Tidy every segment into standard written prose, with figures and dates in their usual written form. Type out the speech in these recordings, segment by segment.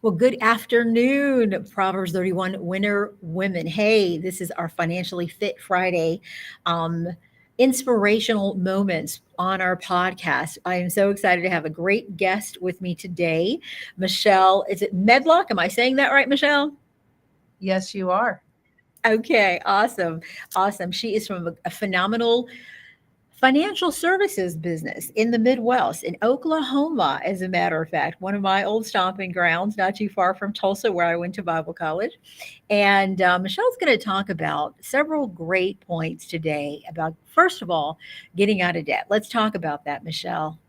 Well, good afternoon, Proverbs 31 winner women. Hey, this is our Financially Fit Friday um, inspirational moments on our podcast. I am so excited to have a great guest with me today. Michelle, is it Medlock? Am I saying that right, Michelle? Yes, you are. Okay, awesome. Awesome. She is from a phenomenal financial services business in the Midwest, in Oklahoma, as a matter of fact, one of my old stomping grounds, not too far from Tulsa, where I went to Bible college. And Michelle's going to talk about several great points today about, first of all, getting out of debt. Let's talk about that, Michelle.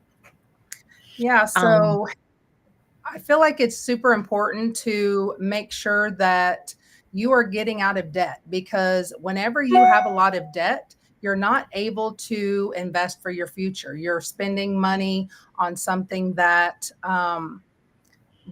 Yeah, Um, so I feel like it's super important to make sure that you are getting out of debt because whenever you have a lot of debt, you're not able to invest for your future. You're spending money on something that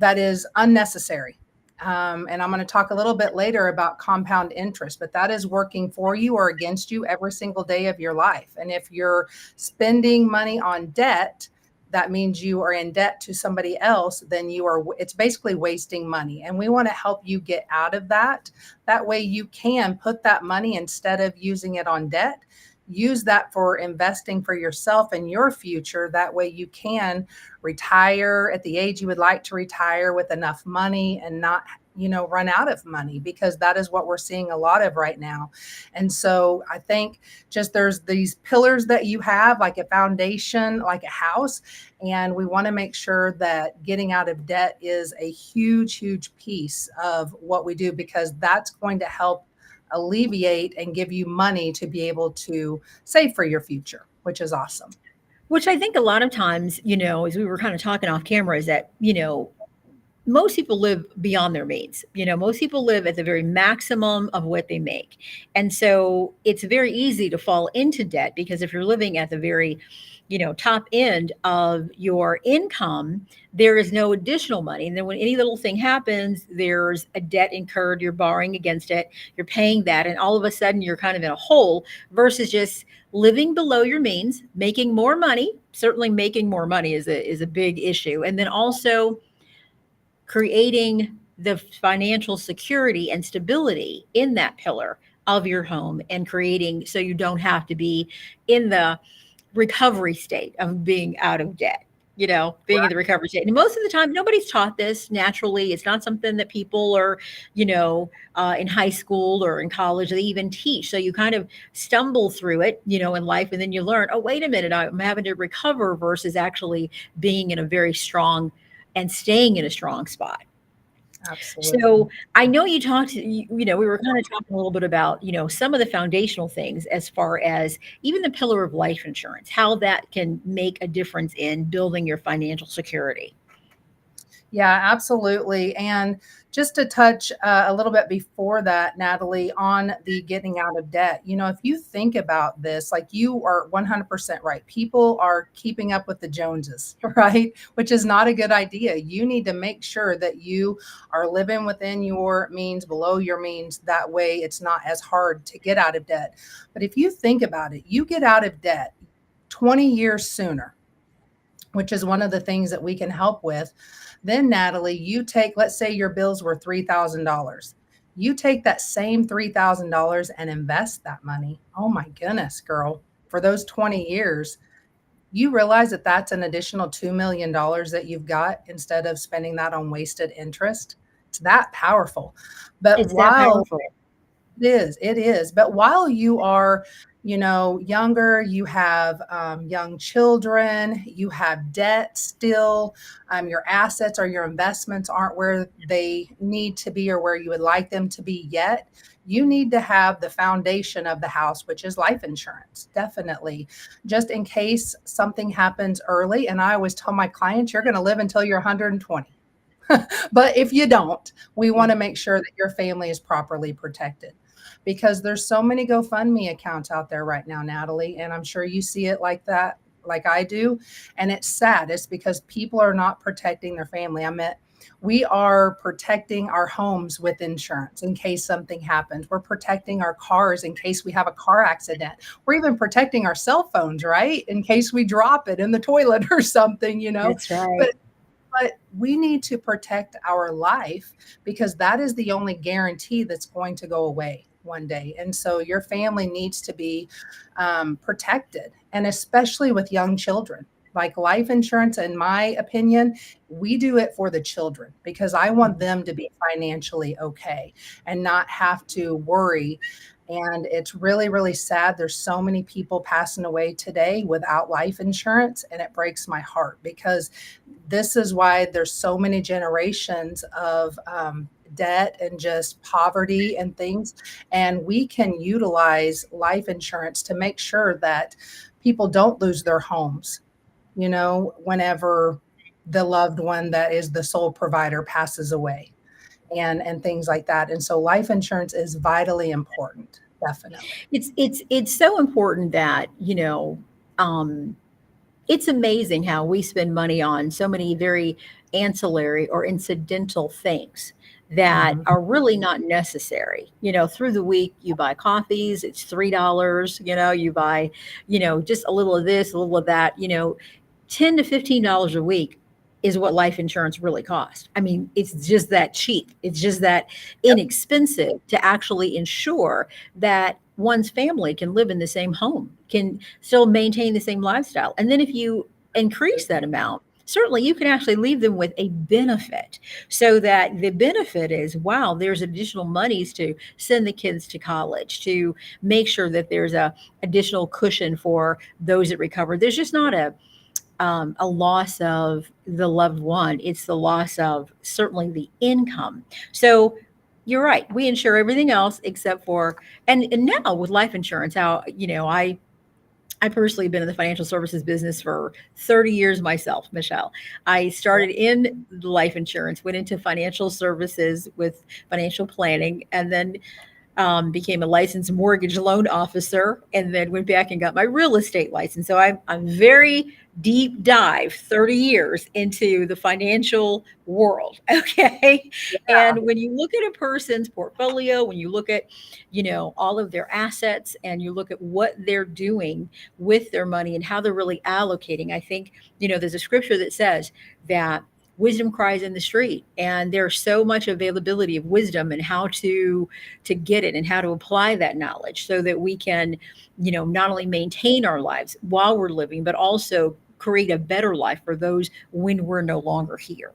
is unnecessary. And I'm going to talk a little bit later about compound interest, but that is working for you or against you every single day of your life. And if you're spending money on debt, that means you are in debt to somebody else, then it's basically wasting money. And we want to help you get out of that. That way you can put that money, instead of using it on debt, use that for investing for yourself and your future. That way you can retire at the age you would like to retire with enough money and not run out of money, because that is what we're seeing a lot of right now. And so I think just there's these pillars that you have, like a foundation, like a house, and we want to make sure that getting out of debt is a huge piece of what we do, because that's going to help alleviate and give you money to be able to save for your future, which is awesome. which I think a lot of times, as we were kind of talking off camera, is that, most people live beyond their means. Most people live at the very maximum of what they make. And so it's very easy to fall into debt because if you're living at the very, top end of your income, there is no additional money. And then when any little thing happens, there's a debt incurred, you're borrowing against it, you're paying that, and all of a sudden you're kind of in a hole versus just living below your means, making more money. Certainly making more money is a big issue. And then also creating the financial security and stability in that pillar of your home and creating so you don't have to be in the recovery state of being out of debt, being in the recovery state. And most of the time, nobody's taught this naturally. It's not something that people are, in high school or in college, they even teach. So you kind of stumble through it, in life, and then you learn, oh, wait a minute, I'm having to recover versus actually being in a very strong and staying in a strong spot. Absolutely. So I know you talked, we were kind of talking a little bit about, some of the foundational things as far as even the pillar of life insurance, how that can make a difference in building your financial security. Yeah, absolutely. And just to touch a little bit before that, Natalie, on the getting out of debt, if you think about this, like, you are 100% right. People are keeping up with the Joneses, right? Which is not a good idea. You need to make sure that you are living within your means, below your means. That way it's not as hard to get out of debt. But if you think about it, you get out of debt 20 years sooner, which is one of the things that we can help with. Then, Natalie, you take, let's say your bills were $3,000. You take that same $3,000 and invest that money. Oh my goodness, girl, for those 20 years, you realize that that's an additional $2 million that you've got instead of spending that on wasted interest. It's that powerful. But It's that while powerful. it is. But while you are, younger, you have young children, you have debt still, your assets or your investments aren't where they need to be or where you would like them to be yet. You need to have the foundation of the house, which is life insurance, definitely, just in case something happens early. And I always tell my clients, you're going to live until you're 120. But if you don't, we want to make sure that your family is properly protected, because there's so many GoFundMe accounts out there right now, Natalie, and I'm sure you see it like that, like I do. And it's sad. It's because people are not protecting their family. We are protecting our homes with insurance in case something happens. We're protecting our cars in case we have a car accident. We're even protecting our cell phones, right? In case we drop it in the toilet or something. That's But right. But we need to protect our life because that is the only guarantee that's going to go away one day. And so your family needs to be protected, and especially with young children. Like life insurance, in my opinion, we do it for the children because I want them to be financially okay and not have to worry. And it's really, really sad. There's so many people passing away today without life insurance, and it breaks my heart because this is why there's so many generations of debt and just poverty and things. And we can utilize life insurance to make sure that people don't lose their homes, whenever the loved one that is the sole provider passes away, and things like that. And so life insurance is vitally important, definitely. It's so important that, it's amazing how we spend money on so many very ancillary or incidental things that Mhm. are really not necessary. Through the week, you buy coffees, it's $3. You buy, just a little of this, a little of that. 10 to $15 a week is what life insurance really costs. I mean, it's just that cheap. It's just that inexpensive to actually ensure that one's family can live in the same home, can still maintain the same lifestyle. And then if you increase that amount, certainly you can actually leave them with a benefit, so that the benefit is, wow, there's additional monies to send the kids to college, to make sure that there's a additional cushion for those that recover. There's just not a loss of the loved one. It's the loss of certainly the income. So you're right. We insure everything else except for, and now with life insurance, how, I personally have been in the financial services business for 30 years myself, Michelle. I started in life insurance, went into financial services with financial planning, and then became a licensed mortgage loan officer, and then went back and got my real estate license. So I'm very deep dive 30 years into the financial world. Okay. And when you look at a person's portfolio, when you look at, all of their assets, and you look at what they're doing with their money and how they're really allocating, I think, there's a scripture that says that wisdom cries in the street, and there's so much availability of wisdom and how to get it and how to apply that knowledge so that we can, not only maintain our lives while we're living, but also create a better life for those when we're no longer here.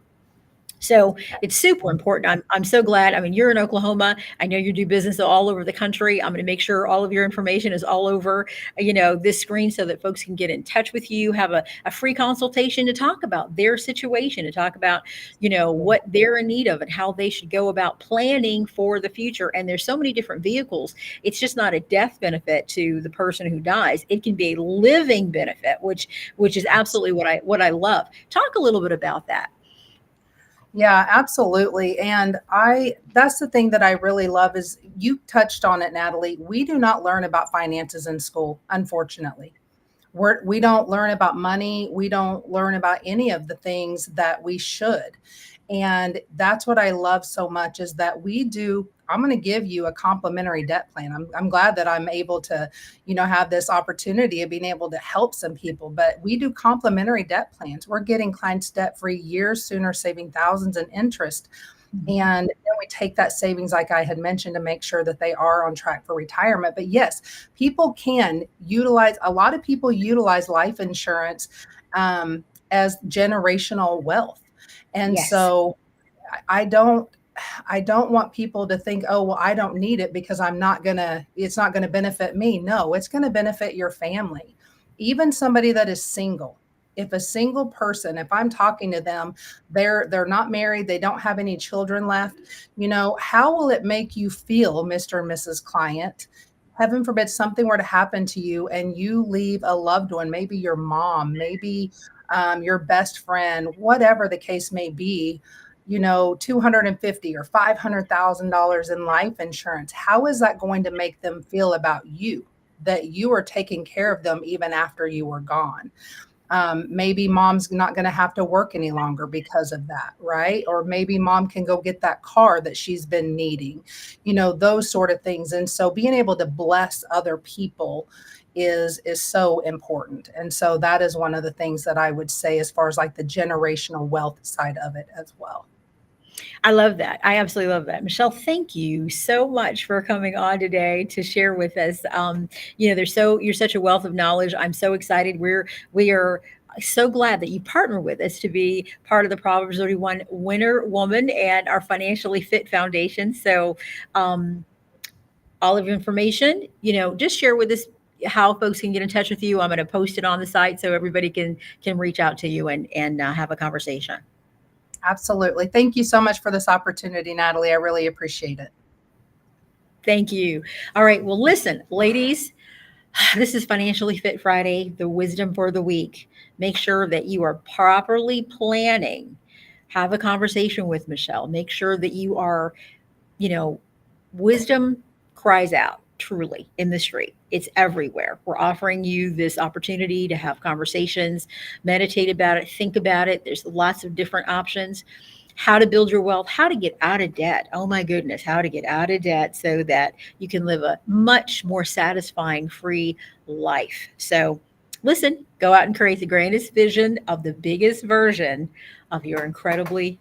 So it's super important. I'm so glad. I mean, you're in Oklahoma. I know you do business all over the country. I'm going to make sure all of your information is all over, this screen, so that folks can get in touch with you, have a free consultation to talk about their situation, to talk about, what they're in need of and how they should go about planning for the future. And there's so many different vehicles. It's just not a death benefit to the person who dies. It can be a living benefit, which is absolutely what I love. Talk a little bit about that. Yeah, absolutely. And that's the thing that I really love is you touched on it, Natalie. We do not learn about finances in school, unfortunately. We don't learn about money. We don't learn about any of the things that we should. And that's what I love so much is that we do. I'm going to give you a complimentary debt plan. I'm glad that I'm able to, have this opportunity of being able to help some people. But we do complimentary debt plans. We're getting clients debt free years sooner, saving thousands in interest. And then we take that savings, like I had mentioned, to make sure that they are on track for retirement. But yes, people can utilize, a lot of people utilize life insurance as generational wealth. And Yes. so I don't I don't want people to think, oh, well, I don't need it because it's not gonna benefit me. No, it's gonna benefit your family. Even somebody that is single. If a single person, if I'm talking to them, they're not married, they don't have any children left, how will it make you feel, Mr. and Mrs. Client? Heaven forbid something were to happen to you and you leave a loved one, maybe your mom, maybe your best friend, whatever the case may be, 250 or $500,000 in life insurance. How is that going to make them feel about you? That you are taking care of them even after you were gone. Maybe mom's not going to have to work any longer because of that, right? Or maybe mom can go get that car that she's been needing, those sort of things. And so being able to bless other people is so important. And so that is one of the things that I would say as far as like the generational wealth side of it as well. I love that. I absolutely love that. Michelle, thank you so much for coming on today to share with us. You're such a wealth of knowledge. I'm so excited. We are so glad that you partner with us to be part of the Proverbs 31 Winner Woman and our Financially Fit Foundation. So, um, all of your information, just share with us how folks can get in touch with you. I'm going to post it on the site so everybody can reach out to you and have a conversation. Absolutely. Thank you so much for this opportunity, Natalie. I really appreciate it. Thank you. All right. Well, listen, ladies, this is Financially Fit Friday, the wisdom for the week. Make sure that you are properly planning. Have a conversation with Michelle. Make sure that you are, you know, wisdom cries out truly in the street. It's everywhere. We're offering you this opportunity to have conversations, meditate about it, think about it. There's lots of different options. How to build your wealth, how to get out of debt. Oh my goodness, how to get out of debt so that you can live a much more satisfying, free life. So, listen, go out and create the greatest vision of the biggest version of your incredibly